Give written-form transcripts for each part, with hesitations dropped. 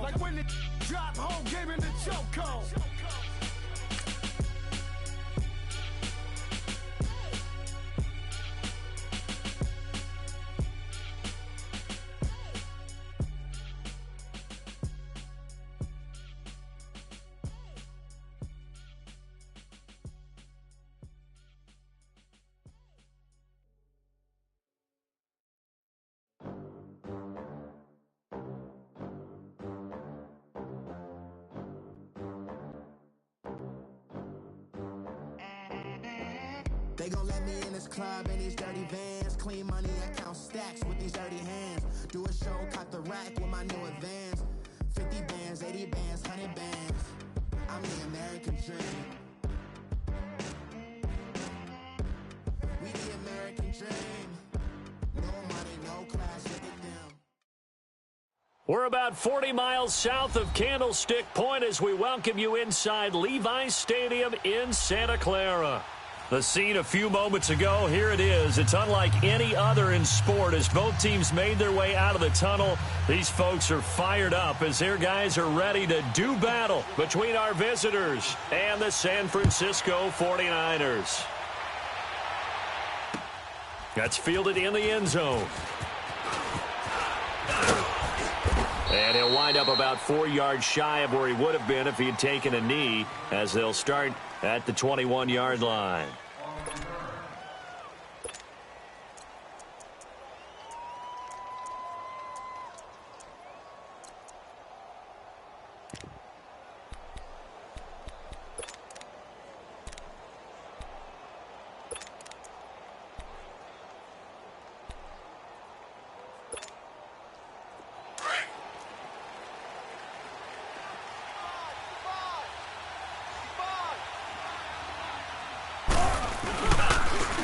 Like when the drop home, gave him the chokehold. They gon' let me in this club in these dirty vans. Clean money, I count stacks with these dirty hands. Do a show, caught the rack with my new advance. 50 bands, 80 bands, 100 bands. I'm the American dream. We the American dream. No money, no class, look at them. We're about 40 miles south of Candlestick Point as we welcome you inside Levi's Stadium in Santa Clara. The scene a few moments ago, here it is. It's unlike any other in sport as both teams made their way out of the tunnel. These folks are fired up as their guys are ready to do battle between our visitors and the San Francisco 49ers. That's fielded in the end zone. And he'll wind up about 4 yards shy of where he would have been if he had taken a knee, as they'll start at the 21-yard line.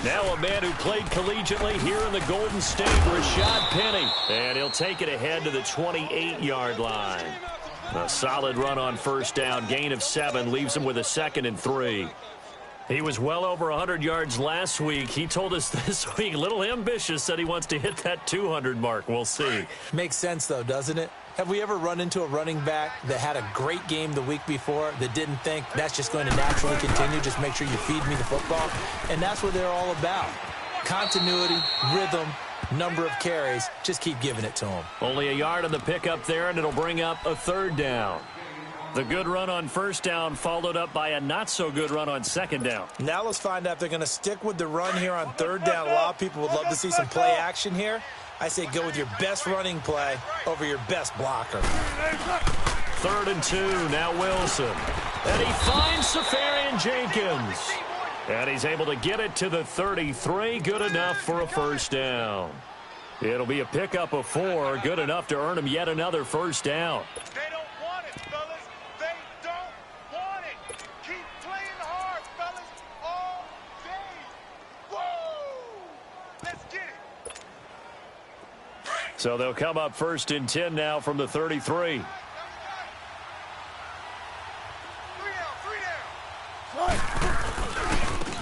Now a man who played collegiately here in the Golden State, Rashad Penny. And he'll take it ahead to the 28-yard line. A solid run on first down. Gain of 7 leaves him with a 2nd and 3. He was well over 100 yards last week. He told us this week, a little ambitious, said he wants to hit that 200 mark. We'll see. Makes sense, though, doesn't it? Have we ever run into a running back that had a great game the week before that didn't think that's just going to naturally continue? Just make sure you feed me the football. And that's what they're all about. Continuity, rhythm, number of carries. Just keep giving it to them. Only a yard on the pickup there, and it'll bring up a 3rd down. The good run on first down followed up by a not-so-good run on 2nd down. Now let's find out if they're going to stick with the run here on 3rd down. A lot of people would love to see some play action here. I say go with your best running play over your best blocker. 3rd and 2, now Wilson. And he finds Safarian-Jenkins. And he's able to get it to the 33, good enough for a 1st down. It'll be a pickup of 4, good enough to earn him yet another 1st down. They don't want it, fellas. They don't want it. Keep playing hard, fellas, all day. Woo! Let's get it. So they'll come up 1st and 10 now from the 33.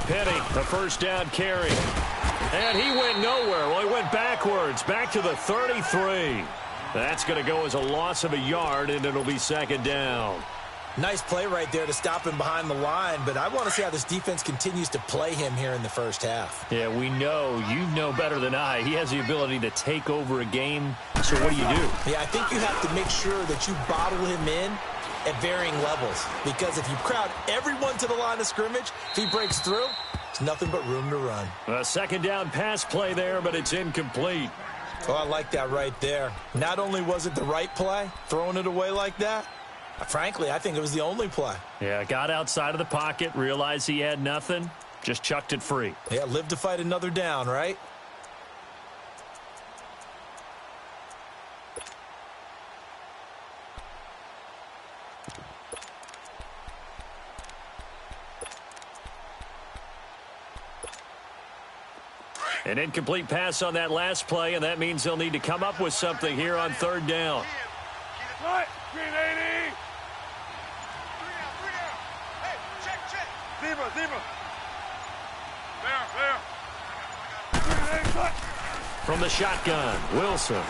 Penny, the 1st down carry. And he went nowhere. Well, he went backwards, back to the 33. That's going to go as a loss of a yard, and it'll be 2nd down. Nice play right there to stop him behind the line, but I want to see how this defense continues to play him here in the first half. Yeah, we know. You know better than I. He has the ability to take over a game. So what do you do? Yeah, I think you have to make sure that you bottle him in at varying levels, because if you crowd everyone to the line of scrimmage, if he breaks through, it's nothing but room to run. A 2nd down pass play there, but it's incomplete. Oh, I like that right there. Not only was it the right play, throwing it away like that, frankly, I think it was the only play. Yeah, got outside of the pocket, realized he had nothing, just chucked it free. Yeah, live to fight another down, right? An incomplete pass on that last play, and that means they'll need to come up with something here on 3rd down. Green 80. Hey, check. Zebra. There. From the shotgun, Wilson.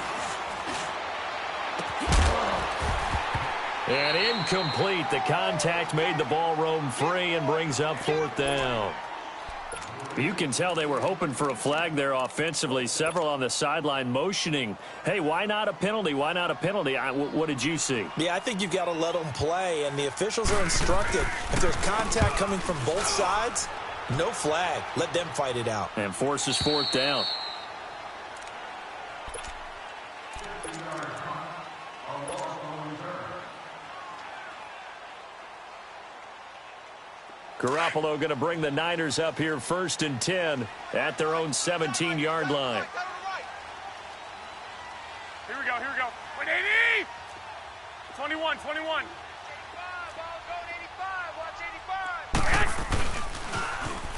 And incomplete. The contact made the ball roam free and brings up 4th down. You can tell they were hoping for a flag there offensively. Several on the sideline motioning, hey, why not a penalty? Why not a penalty? What did you see? Yeah, I think you've got to let them play, and the officials are instructed. If there's contact coming from both sides, no flag. Let them fight it out. And forces 4th down. Garoppolo going to bring the Niners up here 1st and 10 at their own 17-yard line. Here we go. 180! 21.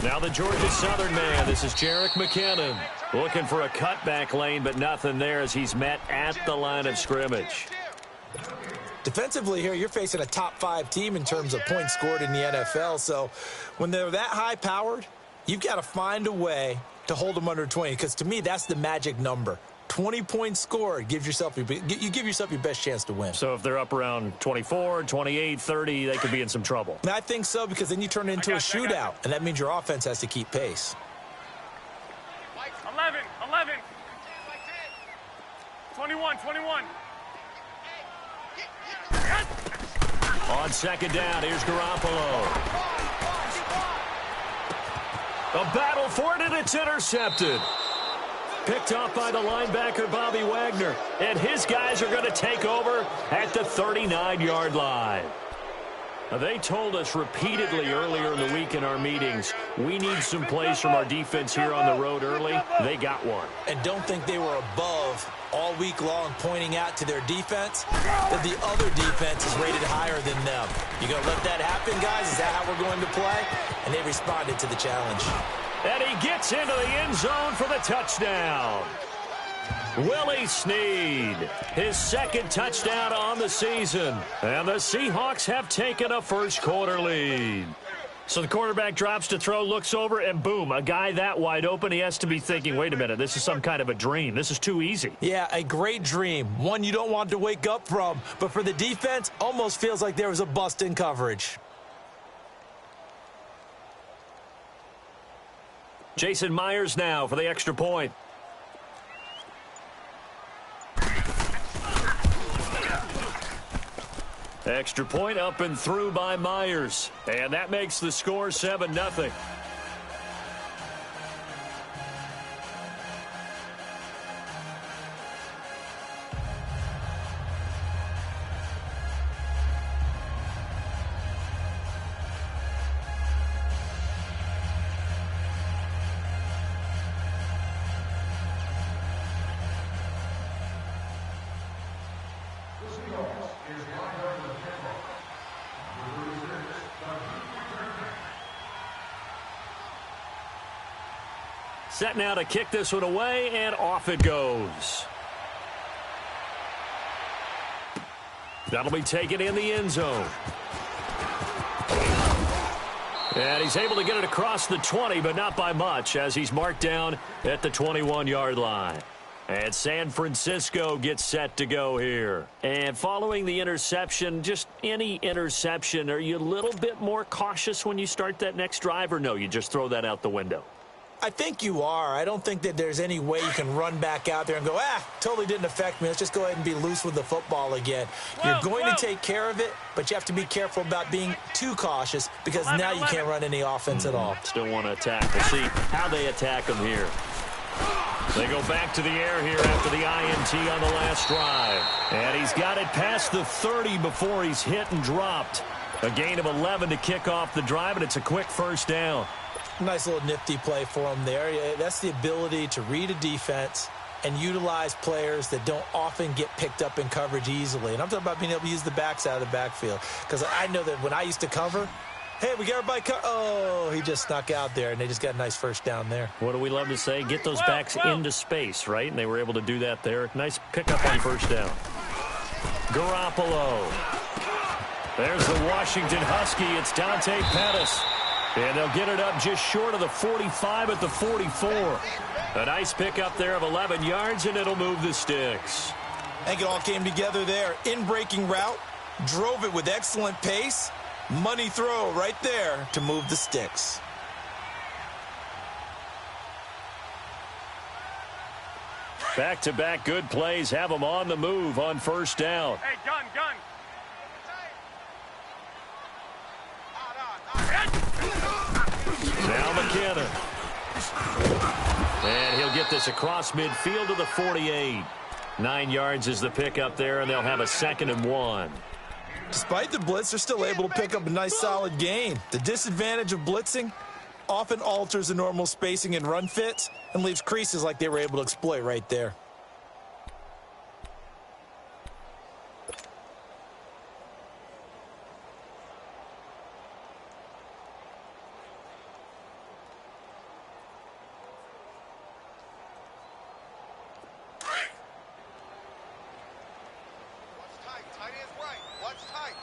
Now the Georgia Southern man. This is Jerick McKinnon. Looking for a cutback lane, but nothing there as he's met at the line of scrimmage. Defensively here, you're facing a top 5 team in terms of points scored in the NFL. So when they're that high-powered, you've got to find a way to hold them under 20. Because to me, that's the magic number. 20 points scored, you give yourself your best chance to win. So if they're up around 24, 28, 30, they could be in some trouble. And I think so, because then you turn it into a shootout, and that means your offense has to keep pace. 11. 21. On 2nd down, here's Garoppolo. A battle for it, and it's intercepted. Picked off by the linebacker, Bobby Wagner. And his guys are going to take over at the 39-yard line. Now, they told us repeatedly earlier in the week in our meetings, we need some plays from our defense here on the road early. They got one. And don't think they were above all week long pointing out to their defense that the other defense is rated higher than them. You going to let that happen, guys? Is that how we're going to play? And they responded to the challenge. And he gets into the end zone for the touchdown. Willie Snead, his 2nd touchdown on the season. And the Seahawks have taken a first-quarter lead. So the quarterback drops to throw, looks over, and boom, a guy that wide open, he has to be thinking, wait a minute, this is some kind of a dream. This is too easy. Yeah, a great dream. One you don't want to wake up from. But for the defense, almost feels like there was a bust in coverage. Jason Myers now for the extra point. Extra point up and through by Myers. And that makes the score 7-0. Set now to kick this one away, and off it goes. That'll be taken in the end zone. And he's able to get it across the 20, but not by much, as he's marked down at the 21-yard line. And San Francisco gets set to go here. And following the interception, just any interception, are you a little bit more cautious when you start that next drive, or no, you just throw that out the window? I think you are. I don't think that there's any way you can run back out there and go, totally didn't affect me. Let's just go ahead and be loose with the football again. You're going to take care of it, but you have to be careful about being too cautious because now you can't run any offense at all. Still want to attack. We'll see how they attack them here. They go back to the air here after the INT on the last drive. And he's got it past the 30 before he's hit and dropped. A gain of 11 to kick off the drive, and it's a quick first down. Nice little nifty play for him there. Yeah, that's the ability to read a defense and utilize players that don't often get picked up in coverage easily. And I'm talking about being able to use the backside of the backfield. Because I know that when I used to cover, hey, we got everybody covered. Oh, he just snuck out there, and they just got a nice first down there. What do we love to say? Get those backs into space, right? And they were able to do that there. Nice pickup on first down. Garoppolo. There's the Washington Husky. It's Dante Pettis. And they'll get it up just short of the 45 at the 44. A nice pickup there of 11 yards, and it'll move the sticks. I think it all came together there. In-breaking route, Drove it with excellent pace. Money throw right there to move the sticks. Back-to-back good plays have them on the move on first down. Hey, gun. Now McKinnon. And he'll get this across midfield to the 48. 9 yards is the pickup there, and they'll have a 2nd and 1. Despite the blitz, they're still able to pick up a nice solid gain. The disadvantage of blitzing often alters the normal spacing and run fits and leaves creases like they were able to exploit right there.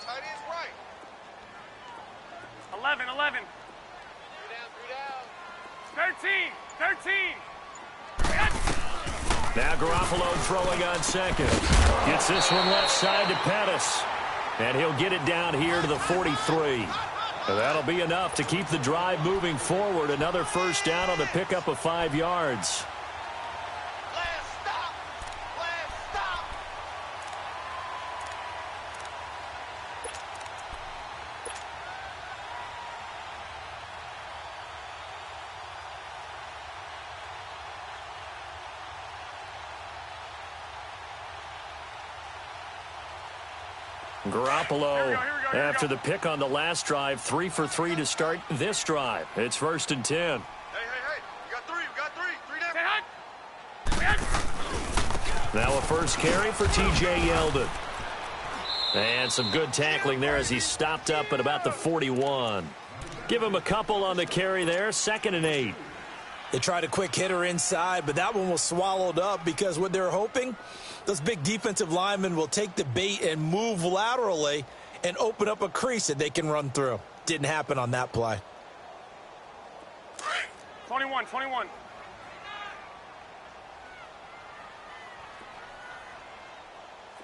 Tight ends right. 11. 3 down. 13. Now Garoppolo throwing on second. Gets this one left side to Pettis. And he'll get it down here to the 43. And that'll be enough to keep the drive moving forward. Another first down on the pickup of 5 yards. Last stop. Garoppolo, Here we go. after the pick on the last drive, 3 for 3 to start this drive. It's 1st and 10. Hey. We got 3. 3 down. Now a first carry for T.J. Yeldon. And some good tackling there as he stopped up at about the 41. Give him a couple on the carry there, 2nd and 8. They tried a quick hitter inside, but that one was swallowed up because what they're hoping, those big defensive linemen will take the bait and move laterally and open up a crease that they can run through. Didn't happen on that play. 21.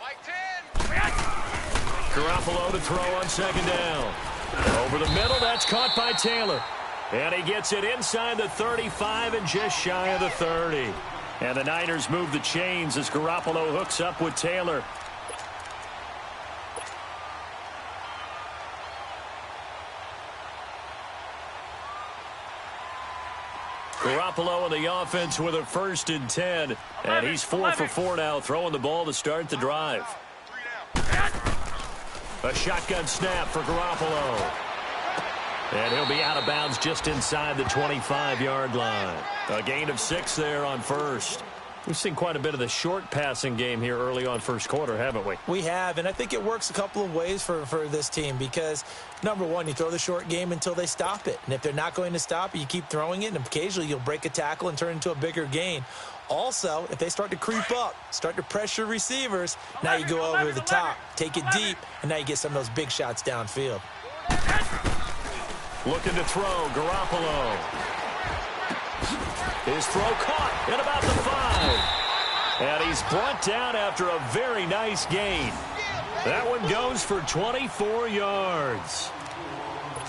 Mike 10. Garoppolo to throw on 2nd down. Over the middle, that's caught by Taylor. And he gets it inside the 35 and just shy of the 30. And the Niners move the chains as Garoppolo hooks up with Taylor. Garoppolo in the offense with a 1st and 10. And he's 4 for 4 now, throwing the ball to start the drive. 3 down. A shotgun snap for Garoppolo. And he'll be out of bounds just inside the 25-yard line. A gain of 6 there on first. We've seen quite a bit of the short passing game here early on first quarter, haven't we? We have, and I think it works a couple of ways for this team because, number one, you throw the short game until they stop it. And if they're not going to stop it, you keep throwing it, and occasionally you'll break a tackle and turn it into a bigger gain. Also, if they start to creep up, start to pressure receivers, now you go over the top, take it deep, and now you get some of those big shots downfield. Looking to throw, Garoppolo. His throw caught at about the 5. And he's brought down after a very nice gain. That one goes for 24 yards.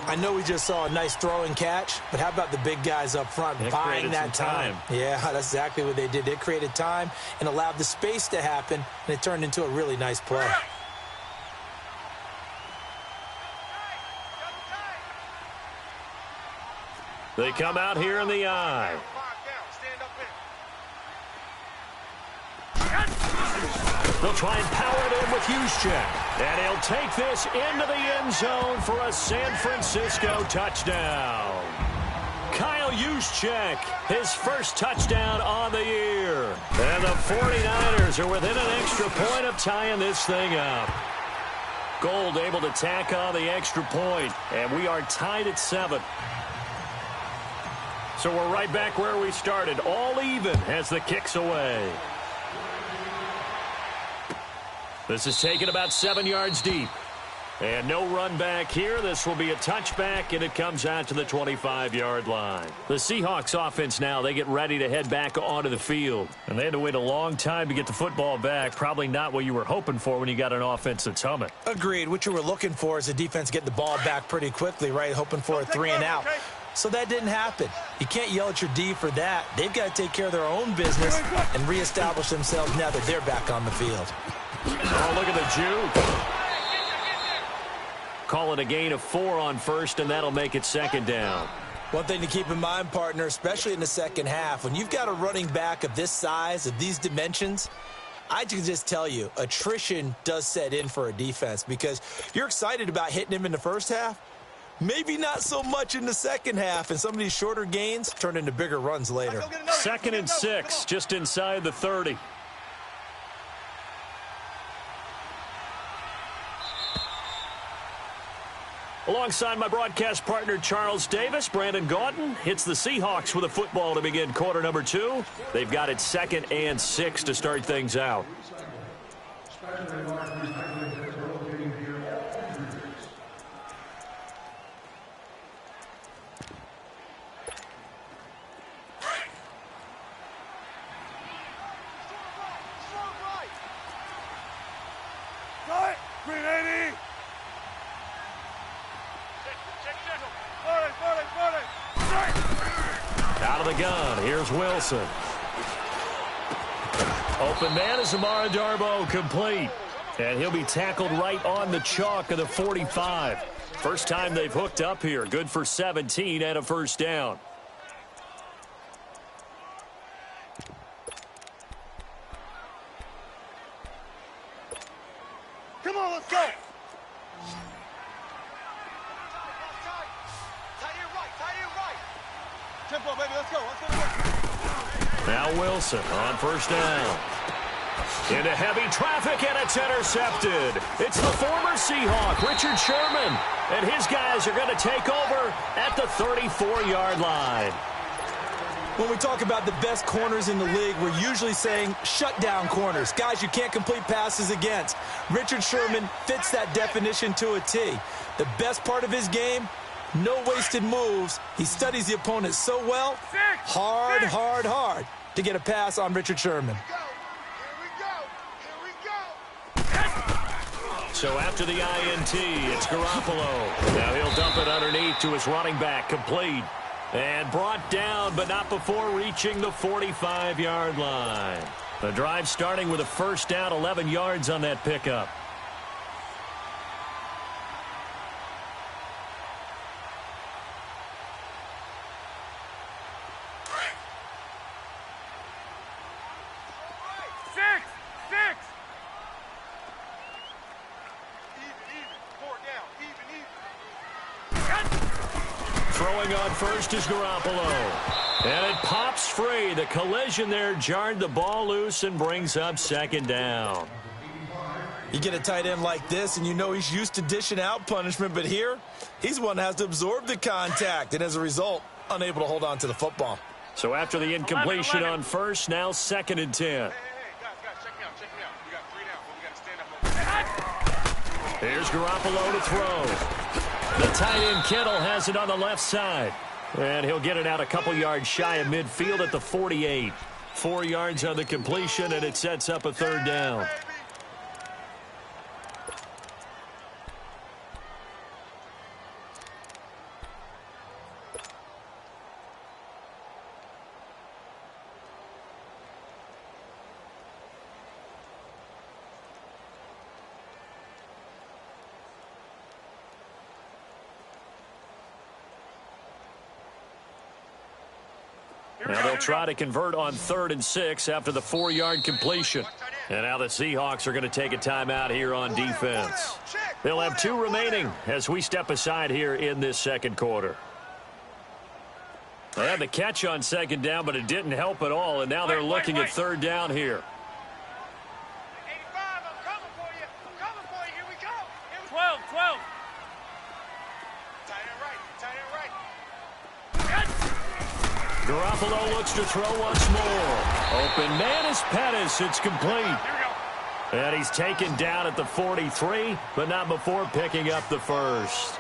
I know we just saw a nice throw and catch, but how about the big guys up front buying that time? Yeah, that's exactly what they did. They created time and allowed the space to happen, and it turned into a really nice play. They come out here in the eye. They'll try and power it in with Juszczyk. And he'll take this into the end zone for a San Francisco touchdown. Kyle Juszczyk, his first touchdown on the year. And the 49ers are within an extra point of tying this thing up. Gold able to tack on the extra point, and we are tied at 7. So we're right back where we started, all even as the kick's away. This is taken about 7 yards deep. And no run back here. This will be a touchback, and it comes out to the 25-yard line. The Seahawks offense now, they get ready to head back onto the field. And they had to wait a long time to get the football back. Probably not what you were hoping for when you got an offense that's humming. Agreed. What you were looking for is the defense getting the ball back pretty quickly, right? Hoping for a 3 and out. So that didn't happen. You can't yell at your D for that. They've got to take care of their own business and reestablish themselves now that they're back on the field. Oh, look at the juke. Call it a gain of 4 on first, and that'll make it 2nd down. One thing to keep in mind, partner, especially in the second half, when you've got a running back of this size, of these dimensions, I can just tell you, attrition does set in for a defense because you're excited about hitting him in the first half. Maybe not so much in the second half, and some of these shorter gains turn into bigger runs later. 2nd and 6, just inside the 30. Alongside my broadcast partner, Charles Davis, Brandon Gaudin hits the Seahawks with a football to begin quarter number 2. They've got it 2nd and 6 to start things out. Out of the gun, here's Wilson. Open man is Amara Darboh, complete. And he'll be tackled right on the chalk of the 45. First time they've hooked up here. Good for 17 and a first down. Come on, let's go. Tempo, baby, let's go. Now Wilson on first down. Into heavy traffic, and it's intercepted. It's the former Seahawk, Richard Sherman. And his guys are going to take over at the 34-yard line. When we talk about the best corners in the league, we're usually saying shutdown corners, guys you can't complete passes against. Richard Sherman fits that definition to a T. The best part of his game, no wasted moves. He studies the opponent so well, hard to get a pass on Richard Sherman. So after the INT, it's Garoppolo. Now he'll dump it underneath to his running back, complete. And brought down, but not before reaching the 45-yard line. The drive starting with a first down, 11 yards on that pickup. Throwing on first is Garoppolo. And it pops free. The collision there jarred the ball loose and brings up second down. You get a tight end like this, and you know he's used to dishing out punishment, but here, he's one that has to absorb the contact, and as a result, unable to hold on to the football. So after the incompletion on first, now 2nd and 10. Guys, check me out. We got 3 down, but we got to stand up. Here's Garoppolo to throw. The tight end Kittle has it on the left side. And he'll get it out a couple yards shy of midfield at the 48. 4 yards on the completion, and it sets up a third down. Now they'll try to convert on 3rd and 6 after the 4-yard completion. And now the Seahawks are going to take a timeout here on defense. They'll have 2 remaining as we step aside here in this second quarter. They had the catch on 2nd down, but it didn't help at all. And now they're looking at 3rd down here. 85, I'm coming for you. Here we go. 12. Tight end right. Garoppolo looks to throw once more. Open man is Pettis. It's complete. And he's taken down at the 43, but not before picking up the first.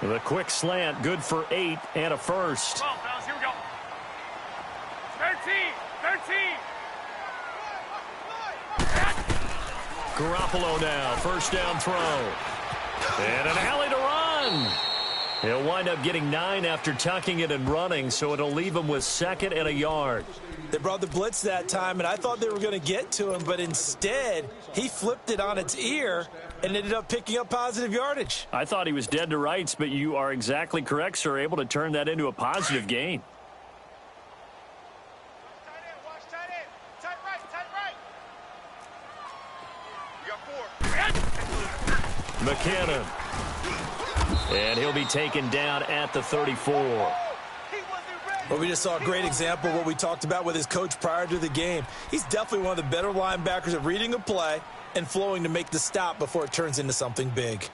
The quick slant, good for 8 and a first. Come on, fellas, here we go. 13. Garoppolo now, first down throw. And an alley to run. He'll wind up getting 9 after tucking it and running, so it'll leave him with 2nd and a yard. They brought the blitz that time, and I thought they were going to get to him, but instead, he flipped it on its ear and ended up picking up positive yardage. I thought he was dead to rights, but you are exactly correct, sir, able to turn that into a positive gain. Watch tight end. Tight right. We got 4. McKinnon. And he'll be taken down at the 34. Well, we just saw a great example of what we talked about with his coach prior to the game. He's definitely one of the better linebackers at reading a play and flowing to make the stop before it turns into something big.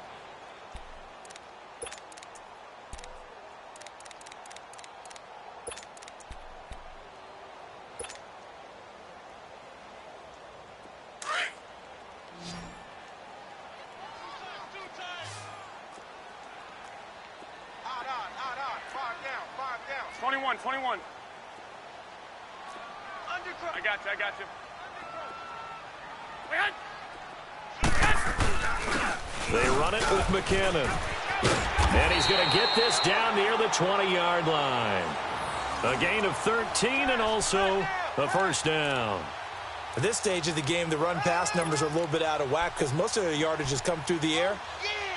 Odd. 21. I got you. They run it with McKinnon. And he's going to get this down near the 20-yard line. A gain of 13 and also a first down. At this stage of the game, the run-pass numbers are a little bit out of whack because most of their yardage has come through the air.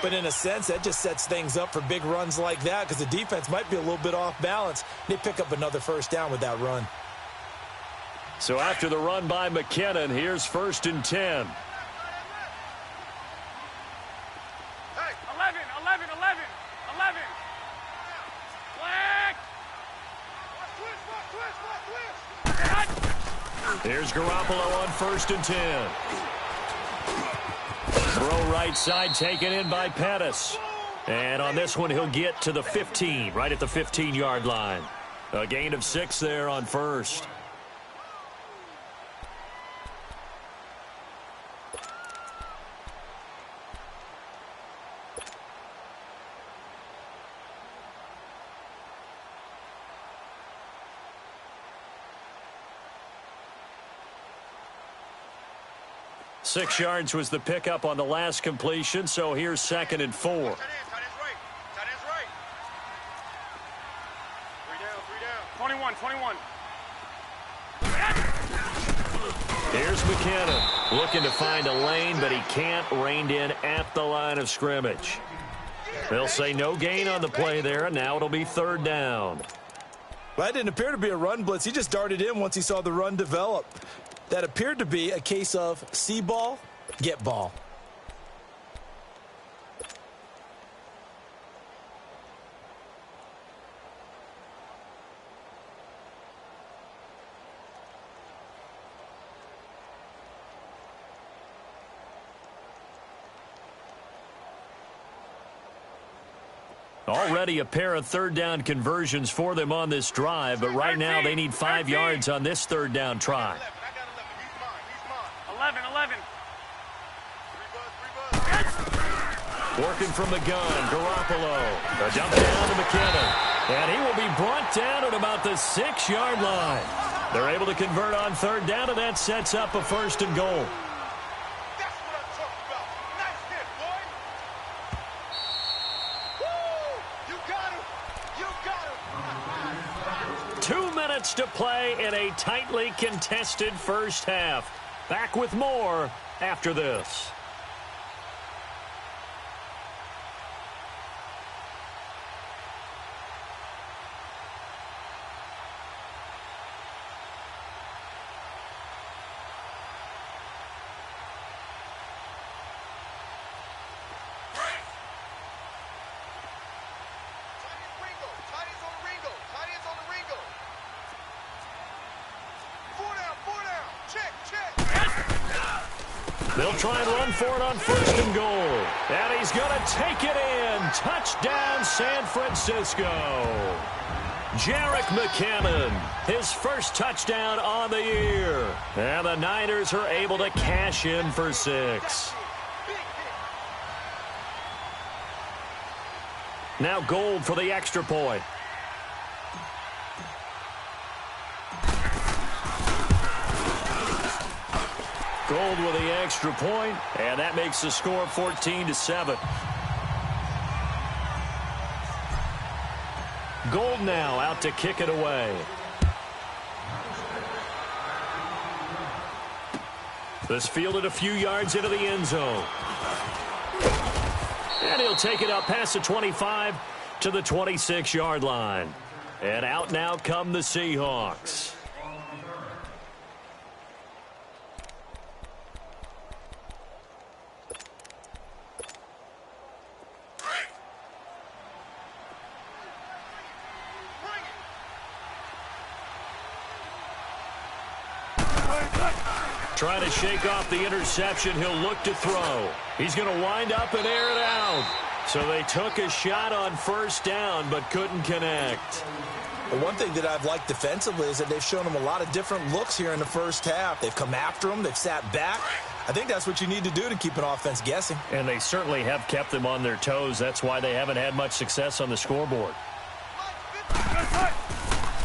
But in a sense, that just sets things up for big runs like that because the defense might be a little bit off balance. They pick up another first down with that run. So after the run by McKinnon, here's 1st and 10. Hey, 11. Twist. Here's Garoppolo on 1st and 10. Throw right side taken in by Pettis. And on this one, he'll get to the 15, right at the 15-yard line. A gain of 6 there on 1st. Six yards was the pickup on the last completion, so here's 2nd and 4. Tight end's right. 3 down. 21. Here's McKinnon looking to find a lane, but he can't. Reined in at the line of scrimmage. They'll say no gain on the play there, and now it'll be 3rd down. Well, that didn't appear to be a run blitz. He just darted in once he saw the run develop. That appeared to be a case of see ball, get ball. Already a pair of 3rd down conversions for them on this drive, but right now they need 5 yards on this 3rd down try. 11. Working from the gun, Garoppolo. A dump down to McKinnon. And he will be brought down at about the 6-yard line. They're able to convert on 3rd down, and that sets up a 1st and goal. That's what I'm talking about. Nice hit, boy. You got him. 2 minutes to play in a tightly contested first half. Back with more after this. They'll try and run for it on 1st and goal. And he's going to take it in. and touchdown San Francisco. Jerick McKinnon, his first touchdown on the year. And the Niners are able to cash in for 6. Now Gold for the extra point. Gold with the extra point, and that makes the score 14-7. Gold now out to kick it away. This fielded a few yards into the end zone. And he'll take it up past the 25 to the 26-yard line. And out now come the Seahawks. Trying to shake off the interception. He'll look to throw. He's going to wind up and air it out. So they took a shot on first down but couldn't connect. Well, one thing that I've liked defensively is that they've shown him a lot of different looks here in the first half. They've come after him. They've sat back. I think that's what you need to do to keep an offense guessing. And they certainly have kept them on their toes. That's why they haven't had much success on the scoreboard.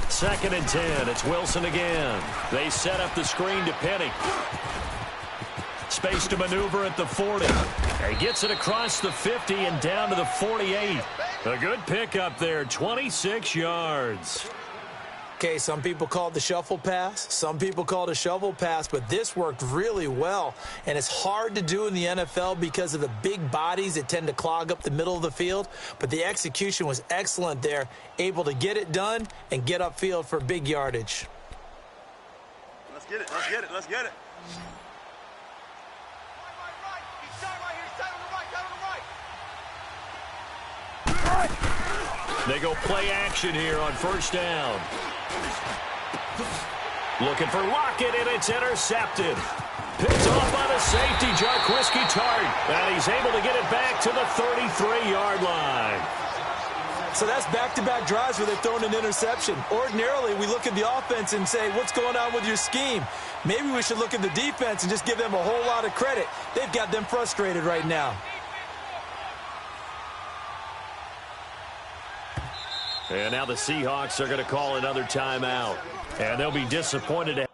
2nd and 10. It's Wilson again. They set up the screen to Penny. Space to maneuver at the 40. He gets it across the 50 and down to the 48. A good pickup there, 26 yards. Okay, some people call it the shuffle pass. Some people call it a shovel pass, but this worked really well. And it's hard to do in the NFL because of the big bodies that tend to clog up the middle of the field. But the execution was excellent there, able to get it done and get upfield for big yardage. Let's get it. Let's get it. Let's get it. They go play action here on first down. Looking for Lockett, and it's intercepted. Picked off by the safety, Jarquiski Tart. And he's able to get it back to the 33-yard line. So that's back-to-back drives where they've thrown an interception. Ordinarily, we look at the offense and say, what's going on with your scheme? Maybe we should look at the defense and just give them a whole lot of credit. They've got them frustrated right now. And now the Seahawks are going to call another timeout. And they'll be disappointed to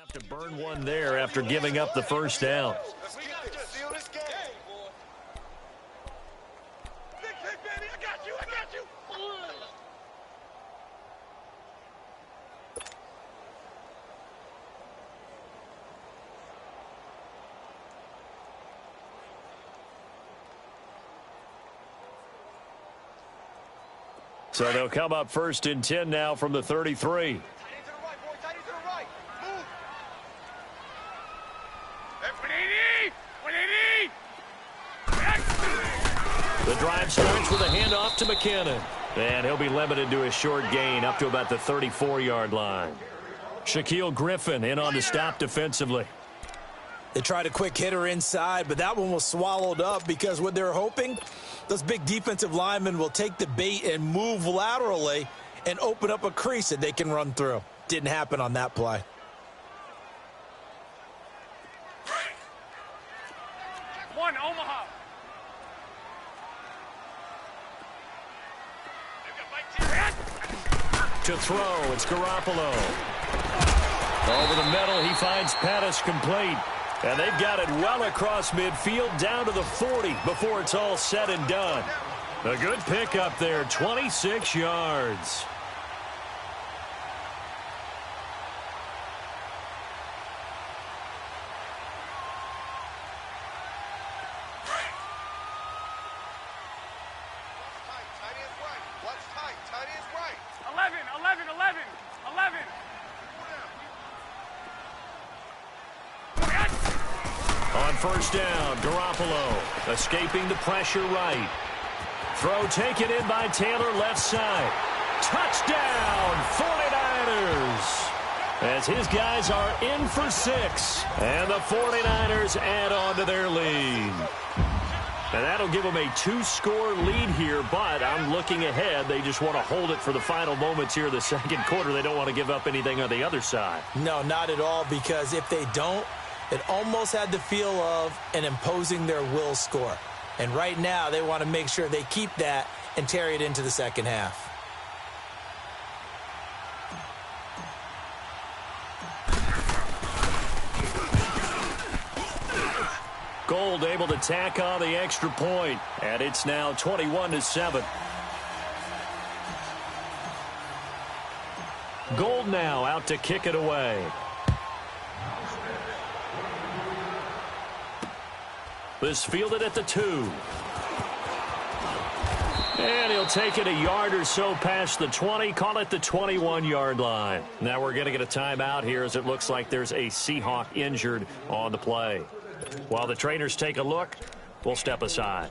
have to burn one there after giving up the first down. We got to seal this game. Big kick, baby. I got you. I got you. So they'll come up 1st and 10 now from the 33. Tight end to the right, boy. Tight end to the right. Move. The drive starts with a handoff to McKinnon. And he'll be limited to a short gain up to about the 34-yard line. Shaquille Griffin in on the stop defensively. They tried a quick hitter inside, but that one was swallowed up because what they're hoping, those big defensive linemen will take the bait and move laterally and open up a crease that they can run through. Didn't happen on that play. One, Omaha. To throw, it's Garoppolo. Over the middle, he finds Pettis complete. And they've got it well across midfield down to the 40 before it's all said and done. A good pickup there, 26 yards. First down, Garoppolo escaping the pressure right. Throw taken in by Taylor left side. Touchdown, 49ers. As his guys are in for 6. And the 49ers add on to their lead. And that'll give them a 2-score lead here, but I'm looking ahead. They just want to hold it for the final moments here of the second quarter. They don't want to give up anything on the other side. No, not at all, because if they don't, it almost had the feel of an imposing their will score. And right now, they want to make sure they keep that and carry it into the second half. Gold able to tack on the extra point, and it's now 21-7. Gold now out to kick it away. This fielded at the 2. And he'll take it a yard or so past the 20, call it the 21-yard line. Now we're going to get a timeout here as it looks like there's a Seahawk injured on the play. While the trainers take a look, we'll step aside.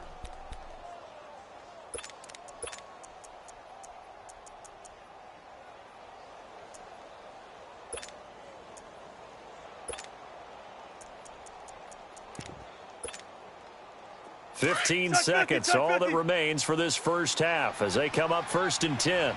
Fifteen seconds, all that remains for this first half as they come up 1st and 10.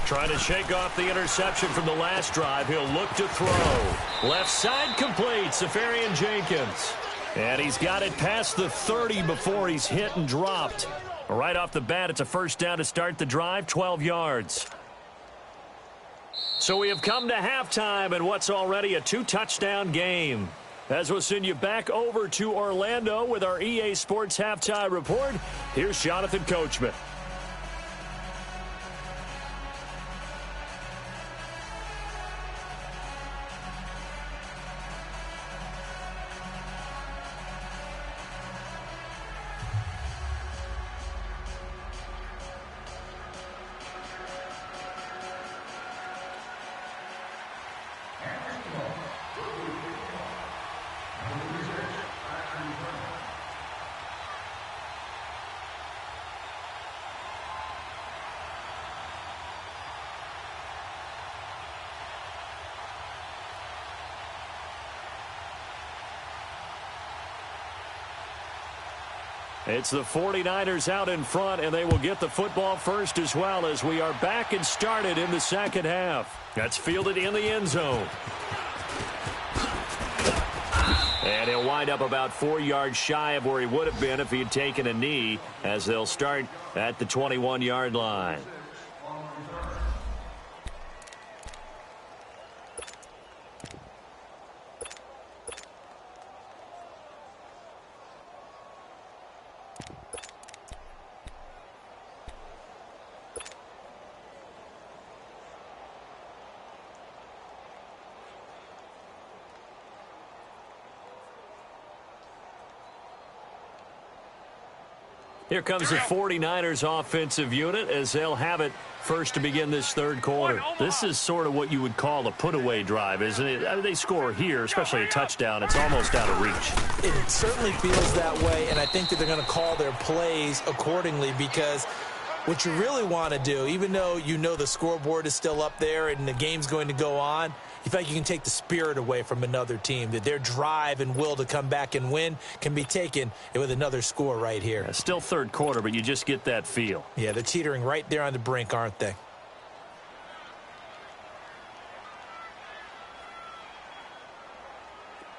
Trying to shake off the interception from the last drive. He'll look to throw. Left side complete, Safarian-Jenkins. And he's got it past the 30 before he's hit and dropped. Right off the bat, it's a first down to start the drive, 12 yards. So we have come to halftime in what's already a 2-touchdown game. As we'll send you back over to Orlando with our EA Sports Halftime Report, here's Jonathan Coachman. It's the 49ers out in front, and they will get the football first as well as we are back and started in the second half. That's fielded in the end zone. And he'll wind up about 4 yards shy of where he would have been if he had taken a knee, as they'll start at the 21-yard line. Here comes the 49ers offensive unit as they'll have it first to begin this third quarter. This is sort of what you would call a put-away drive, isn't it? I mean, they score here, especially a touchdown. It's almost out of reach. It certainly feels that way, and I think that they're going to call their plays accordingly, because what you really want to do, even though you know the scoreboard is still up there and the game's going to go on, you feel like you can take the spirit away from another team, that their drive and will to come back and win can be taken with another score right here. Yeah, still third quarter, but you just get that feel. Yeah, they're teetering right there on the brink, aren't they?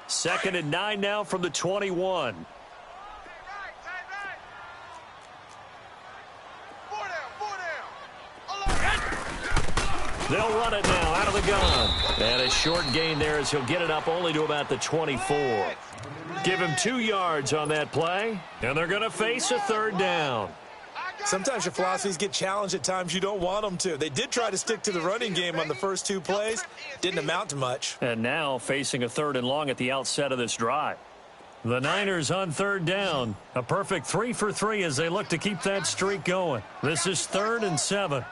Second and 9 now from the 21. They'll run it now out of the gun. And a short gain there as he'll get it up only to about the 24. Give him 2 yards on that play, and they're going to face a third down. Sometimes your philosophies get challenged at times you don't want them to. They did try to stick to the running game on the first 2 plays. Didn't amount to much. And now facing a third and long at the outset of this drive. The Niners on third down. A perfect 3 for 3 as they look to keep that streak going. This is 3rd and 7.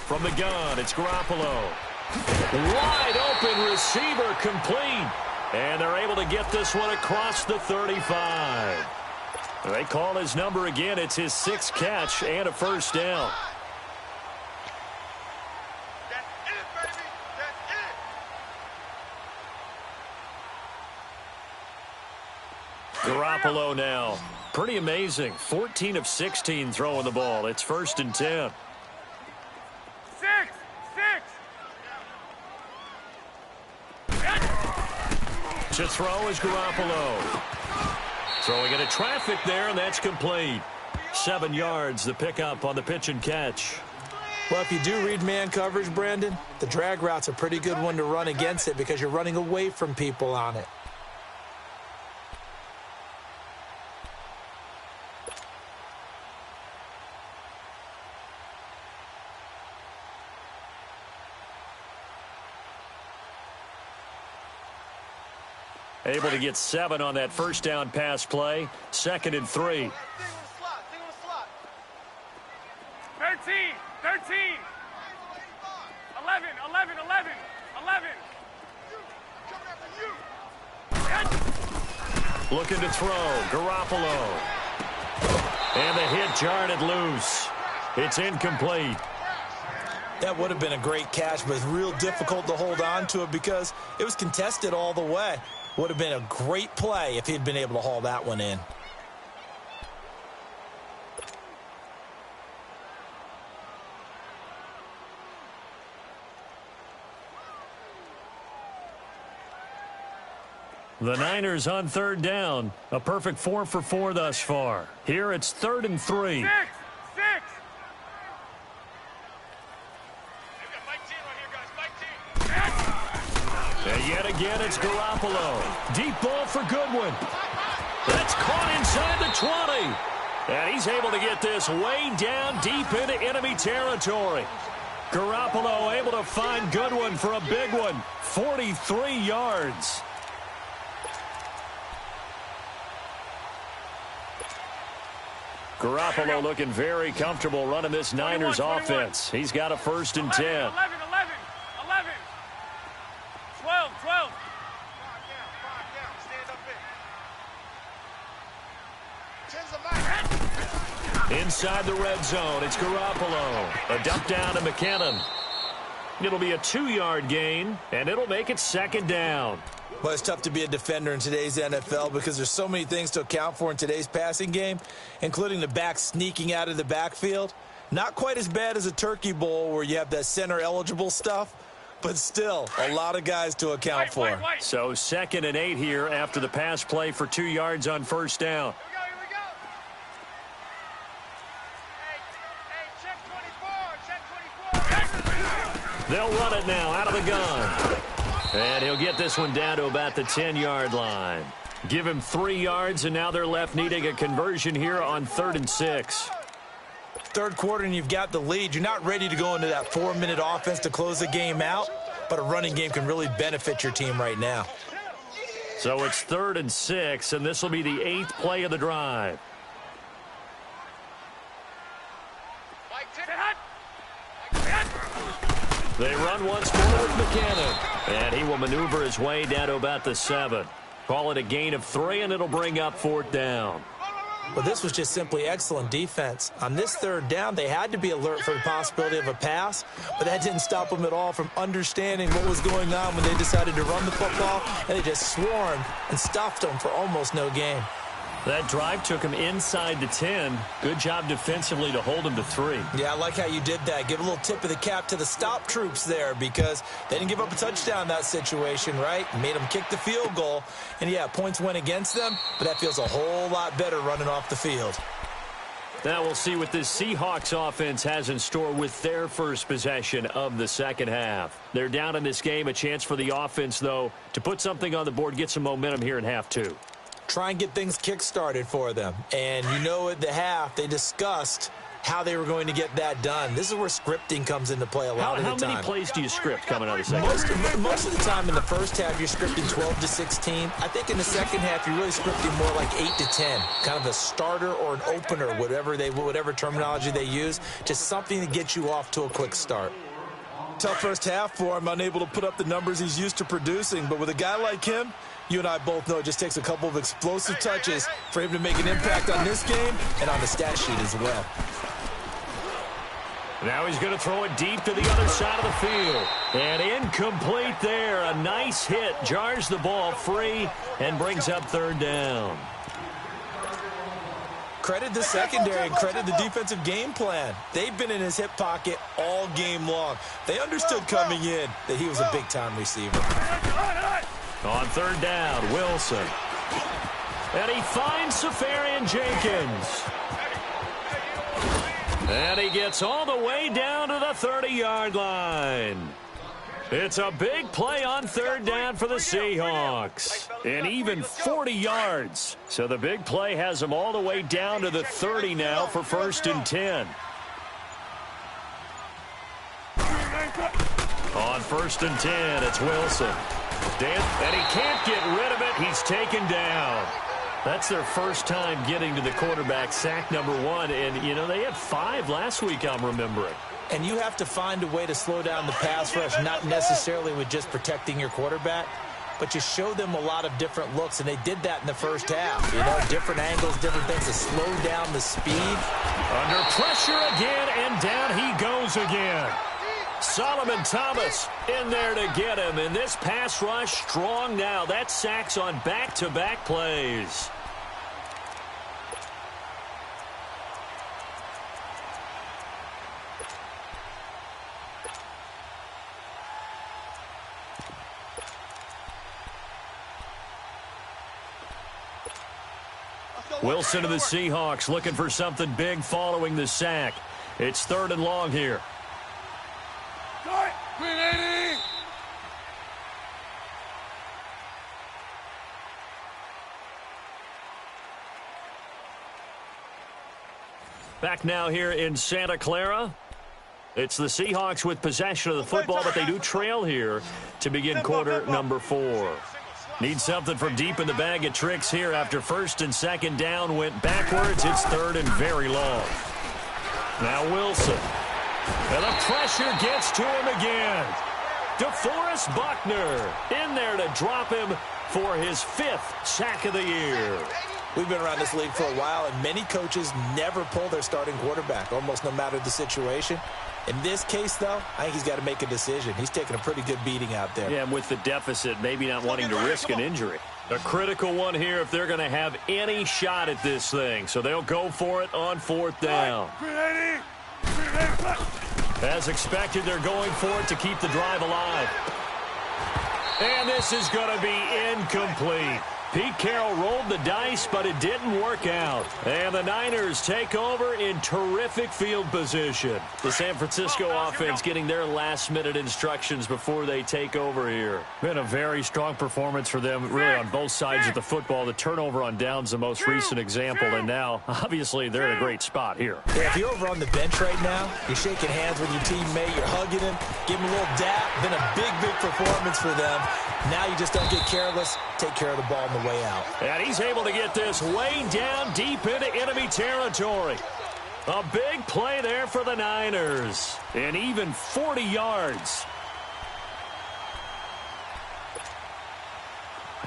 From the gun, it's Garoppolo. Wide open receiver complete. And they're able to get this one across the 35. They call his number again. It's his 6th catch and a first down. That's it, baby. That's it. Garoppolo now. Pretty amazing. 14 of 16 throwing the ball. It's 1st and 10. To throw is Garoppolo. Throwing into traffic there, and that's complete. 7 yards, the pickup on the pitch and catch. Well, if you do read man coverage, Brandon, the drag route's a pretty good one to run against it because you're running away from people on it. Able to get 7 on that first down pass play. 2nd and 3. 13. 11. Looking to throw. Garoppolo. And the hit jarred loose. It's incomplete. That would have been a great catch, but it's real difficult to hold on to it because it was contested all the way. Would have been a great play if he'd been able to haul that one in. The Niners on third down. A perfect 4 for 4 thus far. Here it's 3rd and 3. 6. And yet again, it's Garoppolo. Deep ball for Goodwin. That's caught inside the 20. And he's able to get this way down deep into enemy territory. Garoppolo able to find Goodwin for a big one. 43 yards. Garoppolo looking very comfortable running this Niners offense. He's got a 1st and 10. 11. 12. Inside the red zone, it's Garoppolo. A dump down to McKinnon. It'll be a 2-yard gain, and it'll make it 2nd down. Well, it's tough to be a defender in today's NFL because there's so many things to account for in today's passing game, including the back sneaking out of the backfield. Not quite as bad as a turkey bowl where you have that center-eligible stuff, but still a lot of guys to account for. So 2nd and 8 here after the pass play for 2 yards on first down. Here we go. Hey, check 24. They'll run it now out of the gun. And he'll get this one down to about the 10-yard line. Give him 3 yards, and now they're left needing a conversion here on 3rd and 6. Third quarter and you've got the lead. You're not ready to go into that 4-minute offense to close the game out. but a running game can really benefit your team right now. So it's 3rd and 6, and this will be the 8th play of the drive. They run once more with McKinnon, and he will maneuver his way down to about the 7. Call it a gain of 3, and it'll bring up 4th down. Well, this was just simply excellent defense. On this 3rd down, they had to be alert for the possibility of a pass, but that didn't stop them at all from understanding what was going on when they decided to run the football, and they just swarmed and stuffed them for almost no gain. That drive took him inside the 10. Good job defensively to hold him to 3. Yeah, I like how you did that. Give a little tip of the cap to the stop troops there because they didn't give up a touchdown in that situation, right? Made them kick the field goal. And, yeah, points went against them, but that feels a whole lot better running off the field. Now we'll see what this Seahawks offense has in store with their first possession of the second half. They're down in this game. A chance for the offense, though, to put something on the board, get some momentum here in half 2. Try and get things kick-started for them. And you know at the half, they discussed how they were going to get that done. This is where scripting comes into play a lot of the time. How many plays do you script coming out of the second? Most of the time in the first half, you're scripting 12 to 16. I think in the second half, you're really scripting more like 8 to 10. Kind of a starter or an opener, whatever terminology they use. Just something to get you off to a quick start. Tough first half for him, unable to put up the numbers he's used to producing. But with a guy like him, you and I both know it just takes a couple of explosive touches for him to make an impact on this game and on the stat sheet as well. Now he's going to throw it deep to the other side of the field. And incomplete there. A nice hit. Jars the ball free and brings up 3rd down. Credit the secondary and credit the defensive game plan. They've been in his hip pocket all game long. They understood coming in that he was a big-time receiver. On 3rd down, Wilson. And he finds Safarian Jenkins. And he gets all the way down to the 30-yard line. It's a big play on 3rd down for the Seahawks. And even 40 yards. So the big play has them all the way down to the 30 now for 1st and 10. On 1st and 10, it's Wilson. And he can't get rid of it. He's taken down. That's their first time getting to the quarterback, sack number 1. And, you know, they had 5 last week, I'm remembering. And you have to find a way to slow down the pass rush, not necessarily with just protecting your quarterback, but you show them a lot of different looks, and they did that in the first half. You know, different angles, different things to slow down the speed. Under pressure again, and down he goes again. Solomon Thomas in there to get him, and this pass rush strong now. That's sacks on back-to-back plays. Wilson of the Seahawks looking for something big following the sack. It's 3rd and long here. Back now here in Santa Clara. It's the Seahawks with possession of the football, but they do trail here to begin quarter number 4. Need something from deep in the bag of tricks here after 1st and 2nd down went backwards. It's 3rd and very long. Now Wilson. And the pressure gets to him again. DeForest Buckner in there to drop him for his 5th sack of the year. We've been around this league for a while, and many coaches never pull their starting quarterback, almost no matter the situation. In this case, though, I think he's got to make a decision. He's taking a pretty good beating out there. Yeah, and with the deficit, maybe not wanting to risk an injury. A critical one here if they're going to have any shot at this thing. So they'll go for it on 4th down. As expected, they're going for it to keep the drive alive. And this is going to be incomplete. Pete Carroll rolled the dice, but it didn't work out. And the Niners take over in terrific field position. The San Francisco offense getting their last-minute instructions before they take over here. Been a very strong performance for them, really, on both sides of the football. The turnover on downs the most recent example, and now, obviously, they're in a great spot here. Yeah, if you're over on the bench right now, you're shaking hands with your teammate, you're hugging him, give him a little dap. Been a big, big performance for them. Now you just don't get careless. Take care of the ball on the way out. And he's able to get this way down deep into enemy territory. A big play there for the Niners. And even 40 yards.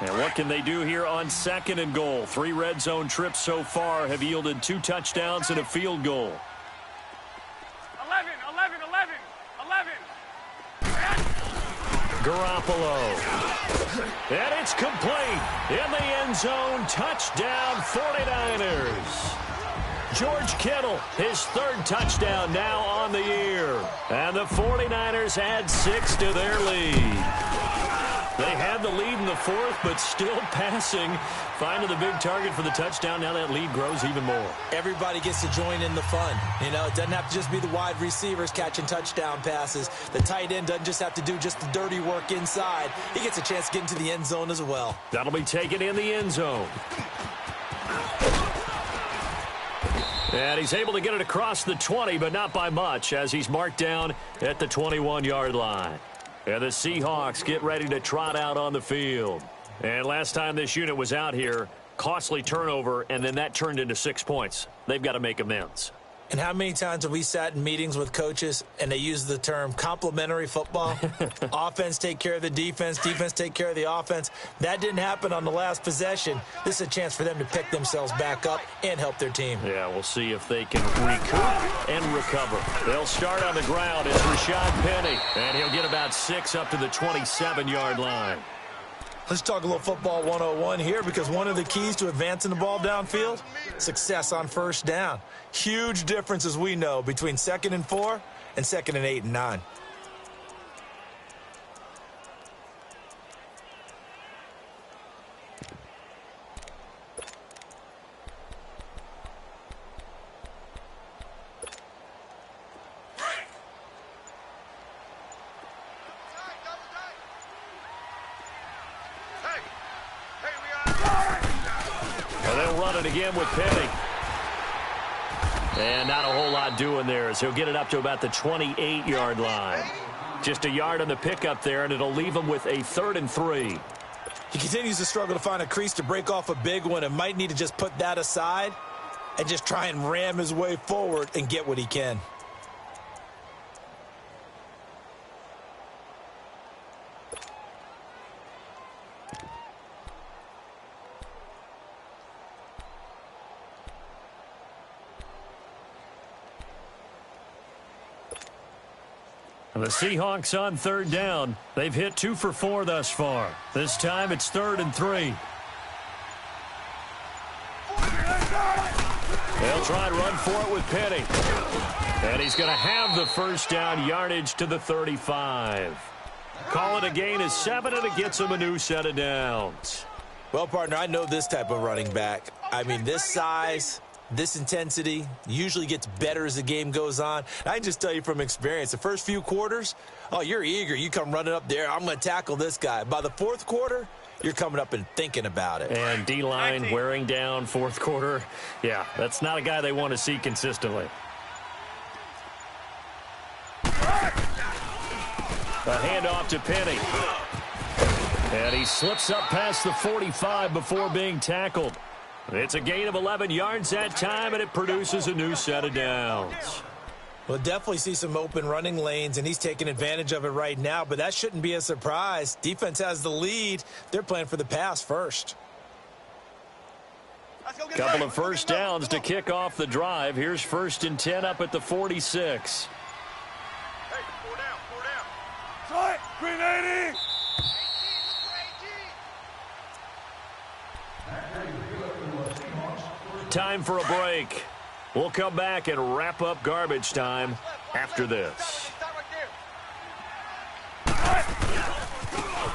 And what can they do here on 2nd and goal? 3 red zone trips so far have yielded 2 touchdowns and a field goal. 11. Garoppolo. And it's complete. In the end zone, touchdown 49ers. George Kittle, his 3rd touchdown now on the year. And the 49ers add 6 to their lead. They had the lead in the 4th, but still passing. Finding the big target for the touchdown. Now that lead grows even more. Everybody gets to join in the fun. You know, it doesn't have to just be the wide receivers catching touchdown passes. The tight end doesn't just have to do just the dirty work inside. He gets a chance to get into the end zone as well. That'll be taken in the end zone. And he's able to get it across the 20, but not by much, as he's marked down at the 21-yard line. And the Seahawks get ready to trot out on the field. And last time this unit was out here, costly turnover, and then that turned into 6 points. They've got to make amends. And how many times have we sat in meetings with coaches and they use the term complementary football? Offense take care of the defense, defense take care of the offense. That didn't happen on the last possession. This is a chance for them to pick themselves back up and help their team. Yeah, we'll see if they can recoup and recover. They'll start on the ground. It's Rashad Penny, and he'll get about 6 up to the 27-yard line. Let's talk a little football 101 here, because one of the keys to advancing the ball downfield, success on 1st down. Huge difference, as we know, between 2nd and 4 and 2nd and 8 and 9. Again with Penny. And not a whole lot doing there, as he'll get it up to about the 28-yard line. Just a yard on the pickup there, and it'll leave him with a 3rd and 3. He continues to struggle to find a crease to break off a big one, and might need to just put that aside and just try and ram his way forward and get what he can. The Seahawks on 3rd down. They've hit 2 for 4 thus far. This time it's 3rd and 3. They'll try and run for it with Penny. And he's going to have the 1st down, yardage to the 35. Call it a gain of 7, and it gets him a new set of downs. Well, partner, I know this type of running back. I mean, this size, this intensity usually gets better as the game goes on. I can just tell you from experience, the first few quarters, oh, you're eager. You come running up there, I'm going to tackle this guy. By the 4th quarter, you're coming up and thinking about it. And D-line wearing down 4th quarter. Yeah, that's not a guy they want to see consistently. A handoff to Penny. And he slips up past the 45 before being tackled. It's a gain of 11 yards that time, and it produces a new set of downs. We'll definitely see some open running lanes, and he's taking advantage of it right now, but that shouldn't be a surprise. Defense has the lead. They're playing for the pass first. Couple of 1st downs to kick off the drive. Here's 1st and 10 up at the 46. Hey, 4 down. Try it. Green 80. Time for a break. We'll come back and wrap up garbage time after this.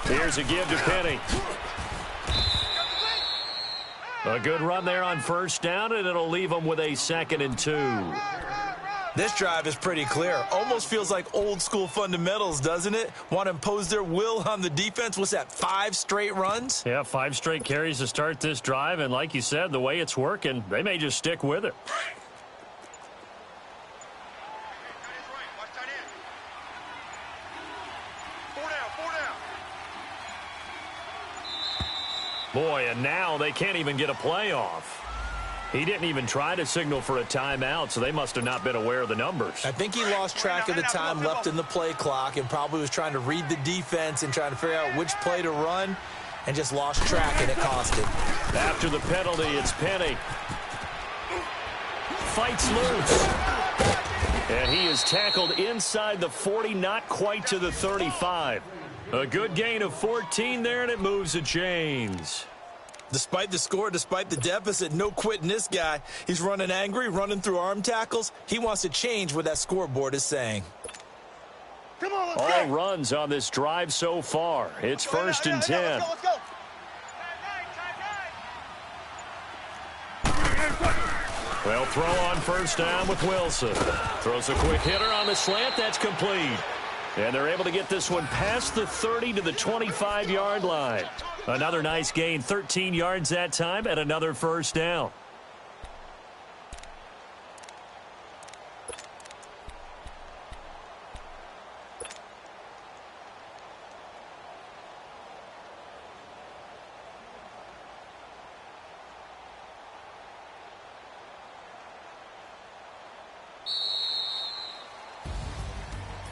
Here's a give to Penny. A good run there on first down, and it'll leave them with a 2nd and 2. This drive is pretty clear. Almost feels like old school fundamentals, doesn't it? Want to impose their will on the defense. What's that, 5 straight runs? Yeah, 5 straight carries to start this drive, and like you said, the way it's working, they may just stick with it. Boy, and now they can't even get a play off. He didn't even try to signal for a timeout, so they must have not been aware of the numbers. I think he lost track of the time left in the play clock and probably was trying to read the defense and trying to figure out which play to run and just lost track, and it cost him. After the penalty, it's Penny. Fights loose. And he is tackled inside the 40, not quite to the 35. A good gain of 14 there, and it moves the chains. Despite the score, despite the deficit, no quitting this guy. He's running angry, running through arm tackles. He wants to change what that scoreboard is saying. Come on, all runs on this drive so far. It's 1st and 10. Let's go. Well, throw on first down with Wilson. Throws a quick hitter on the slant. That's complete. And they're able to get this one past the 30 to the 25-yard line. Another nice gain, 13 yards that time, and another first down.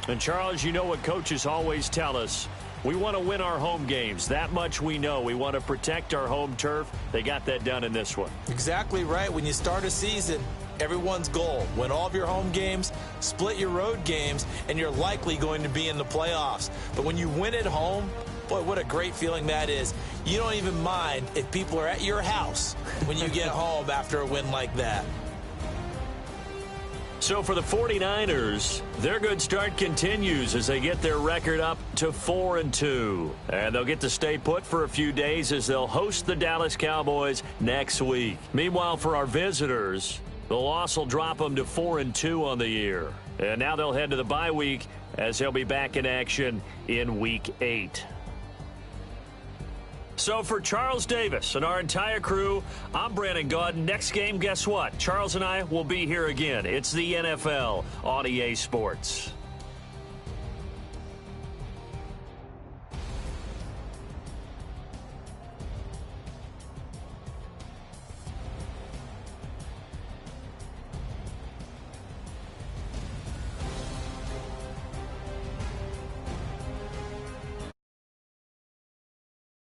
And, Charles, you know what coaches always tell us. We want to win our home games. That much we know. We want to protect our home turf. They got that done in this one. Exactly right. When you start a season, everyone's goal, win all of your home games, split your road games, and you're likely going to be in the playoffs. But when you win at home, boy, what a great feeling that is. You don't even mind if people are at your house when you get home after a win like that. So for the 49ers, their good start continues as they get their record up to 4-2. And they'll get to stay put for a few days as they'll host the Dallas Cowboys next week. Meanwhile, for our visitors, the loss will drop them to 4-2 on the year. And now they'll head to the bye week as they'll be back in action in Week 8. So for Charles Davis and our entire crew, I'm Brandon Gaudin. Next game, guess what? Charles and I will be here again. It's the NFL on EA Sports.